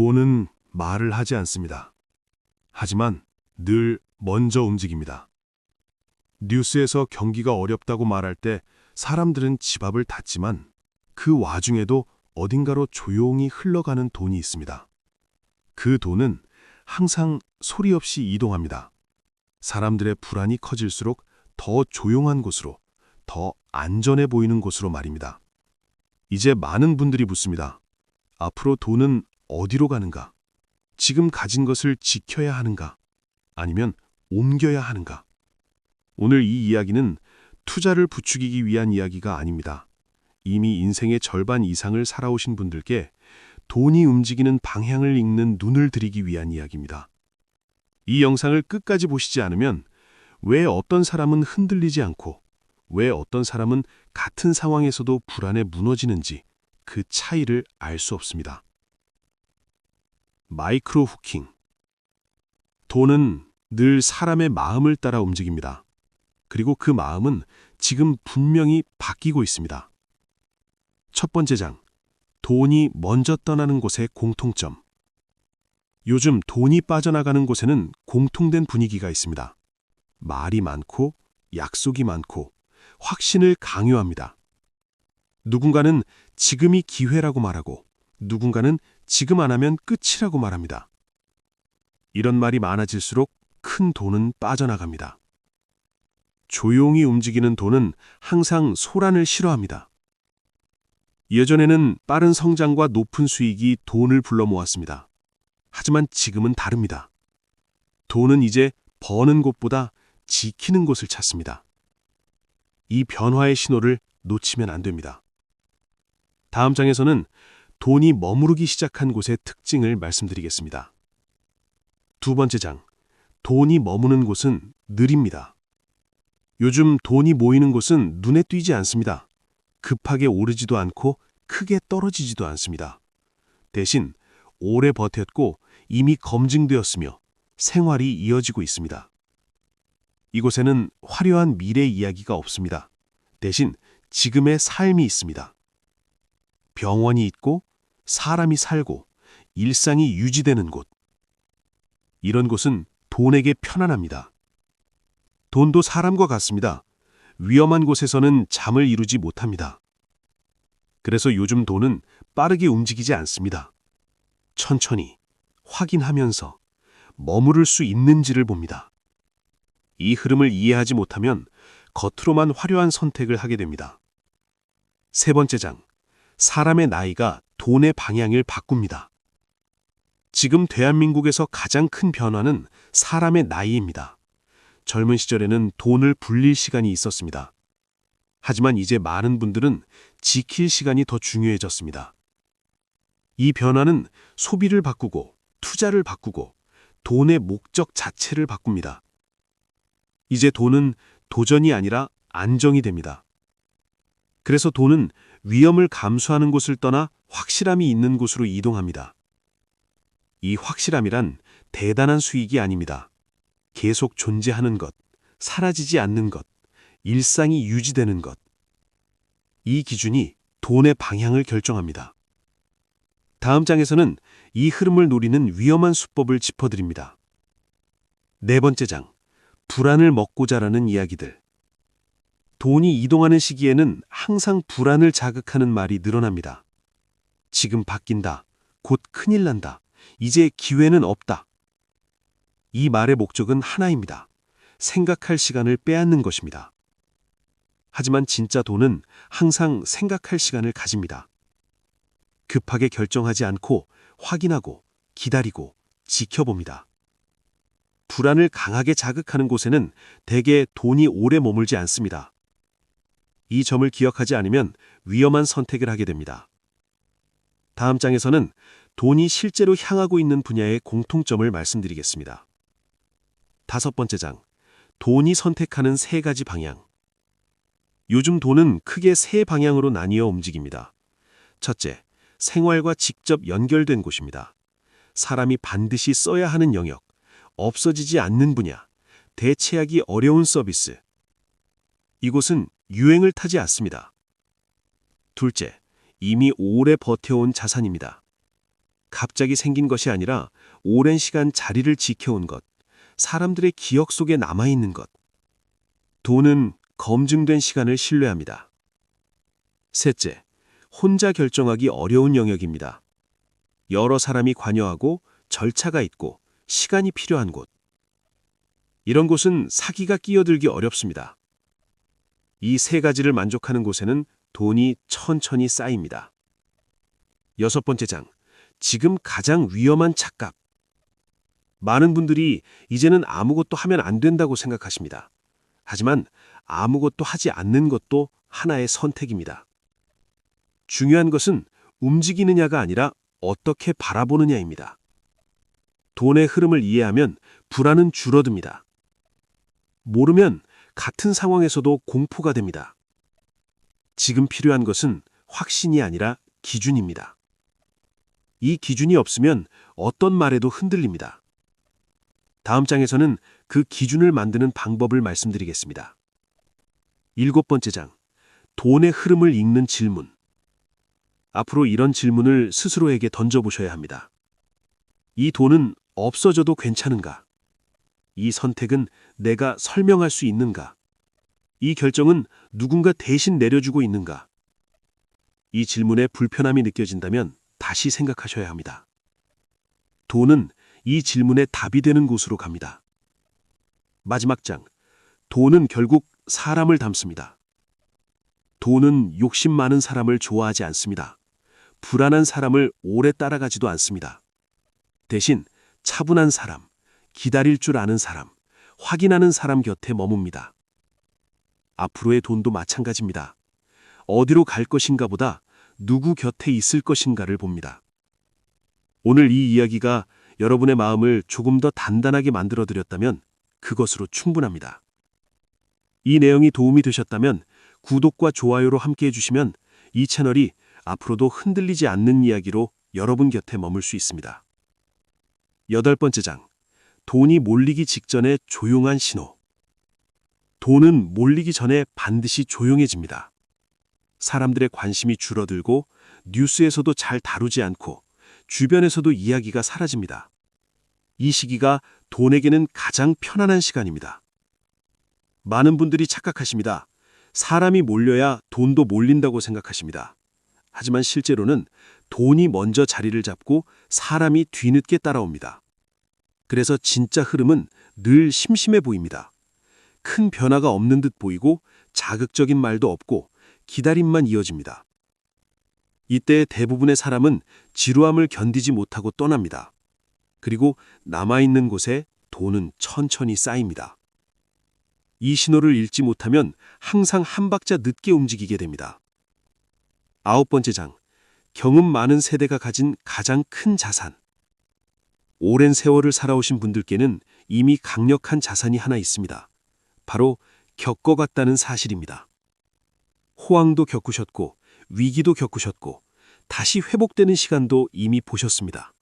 돈은 말을 하지 않습니다. 하지만 늘 먼저 움직입니다. 뉴스에서 경기가 어렵다고 말할 때 사람들은 집 앞을 닫지만 그 와중에도 어딘가로 조용히 흘러가는 돈이 있습니다. 그 돈은 항상 소리 없이 이동합니다. 사람들의 불안이 커질수록 더 조용한 곳으로, 더 안전해 보이는 곳으로 말입니다. 이제 많은 분들이 묻습니다. 앞으로 돈은 어디로 가는가? 지금 가진 것을 지켜야 하는가? 아니면 옮겨야 하는가? 오늘 이 이야기는 투자를 부추기기 위한 이야기가 아닙니다. 이미 인생의 절반 이상을 살아오신 분들께 돈이 움직이는 방향을 읽는 눈을 드리기 위한 이야기입니다. 이 영상을 끝까지 보시지 않으면 왜 어떤 사람은 흔들리지 않고 왜 어떤 사람은 같은 상황에서도 불안에 무너지는지 그 차이를 알 수 없습니다. 마이크로 후킹. 돈은 늘 사람의 마음을 따라 움직입니다. 그리고 그 마음은 지금 분명히 바뀌고 있습니다. 첫 번째 장, 돈이 먼저 떠나는 곳의 공통점. 요즘 돈이 빠져나가는 곳에는 공통된 분위기가 있습니다. 말이 많고 약속이 많고 확신을 강요합니다. 누군가는 지금이 기회라고 말하고 누군가는 지금 안 하면 끝이라고 말합니다. 이런 말이 많아질수록 큰 돈은 빠져나갑니다. 조용히 움직이는 돈은 항상 소란을 싫어합니다. 예전에는 빠른 성장과 높은 수익이 돈을 불러 모았습니다. 하지만 지금은 다릅니다. 돈은 이제 버는 곳보다 지키는 곳을 찾습니다. 이 변화의 신호를 놓치면 안 됩니다. 다음 장에서는 돈이 머무르기 시작한 곳의 특징을 말씀드리겠습니다. 두 번째 장, 돈이 머무는 곳은 느립니다. 요즘 돈이 모이는 곳은 눈에 띄지 않습니다. 급하게 오르지도 않고 크게 떨어지지도 않습니다. 대신 오래 버텼고 이미 검증되었으며 생활이 이어지고 있습니다. 이곳에는 화려한 미래 이야기가 없습니다. 대신 지금의 삶이 있습니다. 병원이 있고 사람이 살고 일상이 유지되는 곳. 이런 곳은 돈에게 편안합니다. 돈도 사람과 같습니다. 위험한 곳에서는 잠을 이루지 못합니다. 그래서 요즘 돈은 빠르게 움직이지 않습니다. 천천히 확인하면서 머무를 수 있는지를 봅니다. 이 흐름을 이해하지 못하면 겉으로만 화려한 선택을 하게 됩니다. 세 번째 장, 사람의 나이가 돈의 방향을 바꿉니다. 지금 대한민국에서 가장 큰 변화는 사람의 나이입니다. 젊은 시절에는 돈을 불릴 시간이 있었습니다. 하지만 이제 많은 분들은 지킬 시간이 더 중요해졌습니다. 이 변화는 소비를 바꾸고 투자를 바꾸고 돈의 목적 자체를 바꿉니다. 이제 돈은 도전이 아니라 안정이 됩니다. 그래서 돈은 위험을 감수하는 곳을 떠나 확실함이 있는 곳으로 이동합니다. 이 확실함이란 대단한 수익이 아닙니다. 계속 존재하는 것, 사라지지 않는 것, 일상이 유지되는 것. 이 기준이 돈의 방향을 결정합니다. 다음 장에서는 이 흐름을 노리는 위험한 수법을 짚어드립니다. 네 번째 장, 불안을 먹고 자라는 이야기들. 돈이 이동하는 시기에는 항상 불안을 자극하는 말이 늘어납니다. 지금 바뀐다. 곧 큰일 난다. 이제 기회는 없다. 이 말의 목적은 하나입니다. 생각할 시간을 빼앗는 것입니다. 하지만 진짜 돈은 항상 생각할 시간을 가집니다. 급하게 결정하지 않고 확인하고 기다리고 지켜봅니다. 불안을 강하게 자극하는 곳에는 대개 돈이 오래 머물지 않습니다. 이 점을 기억하지 않으면 위험한 선택을 하게 됩니다. 다음 장에서는 돈이 실제로 향하고 있는 분야의 공통점을 말씀드리겠습니다. 다섯 번째 장, 돈이 선택하는 세 가지 방향. 요즘 돈은 크게 세 방향으로 나뉘어 움직입니다. 첫째, 생활과 직접 연결된 곳입니다. 사람이 반드시 써야 하는 영역, 없어지지 않는 분야, 대체하기 어려운 서비스. 이곳은 유행을 타지 않습니다. 둘째, 이미 오래 버텨온 자산입니다. 갑자기 생긴 것이 아니라 오랜 시간 자리를 지켜온 것, 사람들의 기억 속에 남아있는 것. 돈은 검증된 시간을 신뢰합니다. 셋째, 혼자 결정하기 어려운 영역입니다. 여러 사람이 관여하고 절차가 있고 시간이 필요한 곳. 이런 곳은 사기가 끼어들기 어렵습니다. 이 세 가지를 만족하는 곳에는 돈이 천천히 쌓입니다. 여섯 번째 장, 지금 가장 위험한 착각. 많은 분들이 이제는 아무것도 하면 안 된다고 생각하십니다. 하지만 아무것도 하지 않는 것도 하나의 선택입니다. 중요한 것은 움직이느냐가 아니라 어떻게 바라보느냐입니다. 돈의 흐름을 이해하면 불안은 줄어듭니다. 모르면 같은 상황에서도 공포가 됩니다. 지금 필요한 것은 확신이 아니라 기준입니다. 이 기준이 없으면 어떤 말에도 흔들립니다. 다음 장에서는 그 기준을 만드는 방법을 말씀드리겠습니다. 일곱 번째 장, 돈의 흐름을 읽는 질문. 앞으로 이런 질문을 스스로에게 던져보셔야 합니다. 이 돈은 없어져도 괜찮은가? 이 선택은 내가 설명할 수 있는가? 이 결정은 누군가 대신 내려주고 있는가? 이 질문에 불편함이 느껴진다면 다시 생각하셔야 합니다. 돈은 이 질문에 답이 되는 곳으로 갑니다. 마지막 장, 돈은 결국 사람을 담습니다. 돈은 욕심 많은 사람을 좋아하지 않습니다. 불안한 사람을 오래 따라가지도 않습니다. 대신 차분한 사람, 기다릴 줄 아는 사람, 확인하는 사람 곁에 머뭅니다. 앞으로의 돈도 마찬가지입니다. 어디로 갈 것인가 보다 누구 곁에 있을 것인가를 봅니다. 오늘 이 이야기가 여러분의 마음을 조금 더 단단하게 만들어드렸다면 그것으로 충분합니다. 이 내용이 도움이 되셨다면 구독과 좋아요로 함께 해주시면 이 채널이 앞으로도 흔들리지 않는 이야기로 여러분 곁에 머물 수 있습니다. 여덟 번째 장, 돈이 몰리기 직전의 조용한 신호. 돈은 몰리기 전에 반드시 조용해집니다. 사람들의 관심이 줄어들고 뉴스에서도 잘 다루지 않고 주변에서도 이야기가 사라집니다. 이 시기가 돈에게는 가장 편안한 시간입니다. 많은 분들이 착각하십니다. 사람이 몰려야 돈도 몰린다고 생각하십니다. 하지만 실제로는 돈이 먼저 자리를 잡고 사람이 뒤늦게 따라옵니다. 그래서 진짜 흐름은 늘 심심해 보입니다. 큰 변화가 없는 듯 보이고 자극적인 말도 없고 기다림만 이어집니다. 이때 대부분의 사람은 지루함을 견디지 못하고 떠납니다. 그리고 남아있는 곳에 돈은 천천히 쌓입니다. 이 신호를 읽지 못하면 항상 한 박자 늦게 움직이게 됩니다. 아홉 번째 장, 경험 많은 세대가 가진 가장 큰 자산. 오랜 세월을 살아오신 분들께는 이미 강력한 자산이 하나 있습니다. 바로 겪어갔다는 사실입니다. 호황도 겪으셨고 위기도 겪으셨고 다시 회복되는 시간도 이미 보셨습니다.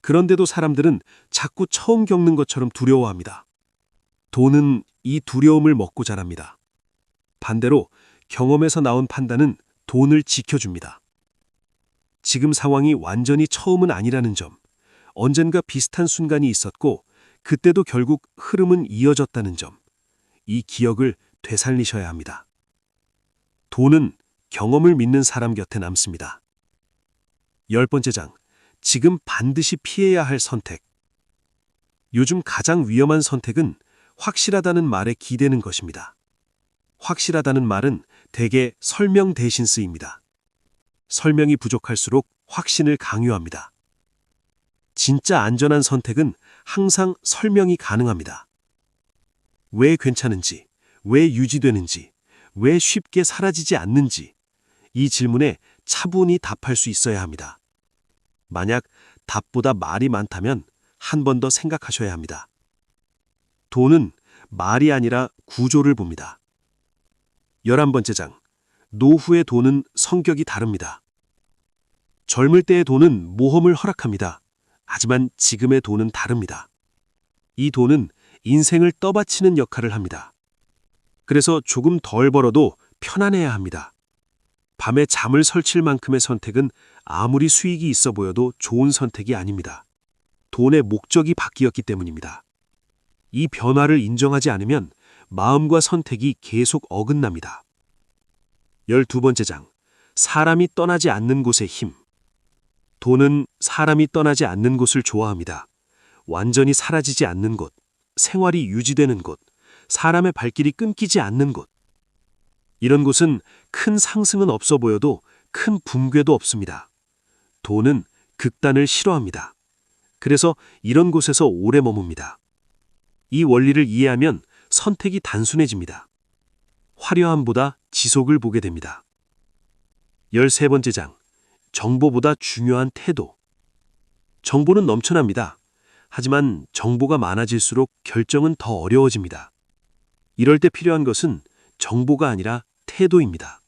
그런데도 사람들은 자꾸 처음 겪는 것처럼 두려워합니다. 돈은 이 두려움을 먹고 자랍니다. 반대로 경험에서 나온 판단은 돈을 지켜줍니다. 지금 상황이 완전히 처음은 아니라는 점, 언젠가 비슷한 순간이 있었고 그때도 결국 흐름은 이어졌다는 점, 이 기억을 되살리셔야 합니다. 돈은 경험을 믿는 사람 곁에 남습니다. 열 번째 장, 지금 반드시 피해야 할 선택. 요즘 가장 위험한 선택은 확실하다는 말에 기대는 것입니다. 확실하다는 말은 대개 설명 대신 쓰입니다. 설명이 부족할수록 확신을 강요합니다. 진짜 안전한 선택은 항상 설명이 가능합니다. 왜 괜찮은지, 왜 유지되는지, 왜 쉽게 사라지지 않는지, 이 질문에 차분히 답할 수 있어야 합니다. 만약 답보다 말이 많다면 한 번 더 생각하셔야 합니다. 돈은 말이 아니라 구조를 봅니다. 11번째 장, 노후의 돈은 성격이 다릅니다. 젊을 때의 돈은 모험을 허락합니다. 하지만 지금의 돈은 다릅니다. 이 돈은 인생을 떠받치는 역할을 합니다. 그래서 조금 덜 벌어도 편안해야 합니다. 밤에 잠을 설칠 만큼의 선택은 아무리 수익이 있어 보여도 좋은 선택이 아닙니다. 돈의 목적이 바뀌었기 때문입니다. 이 변화를 인정하지 않으면 마음과 선택이 계속 어긋납니다. 12번째 장, 사람이 떠나지 않는 곳의 힘. 돈은 사람이 떠나지 않는 곳을 좋아합니다. 완전히 사라지지 않는 곳, 생활이 유지되는 곳, 사람의 발길이 끊기지 않는 곳. 이런 곳은 큰 상승은 없어 보여도 큰 붕괴도 없습니다. 돈은 극단을 싫어합니다. 그래서 이런 곳에서 오래 머뭅니다. 이 원리를 이해하면 선택이 단순해집니다. 화려함보다 지속을 보게 됩니다. 13번째 장, 정보보다 중요한 태도. 정보는 넘쳐납니다. 하지만 정보가 많아질수록 결정은 더 어려워집니다. 이럴 때 필요한 것은 정보가 아니라 태도입니다.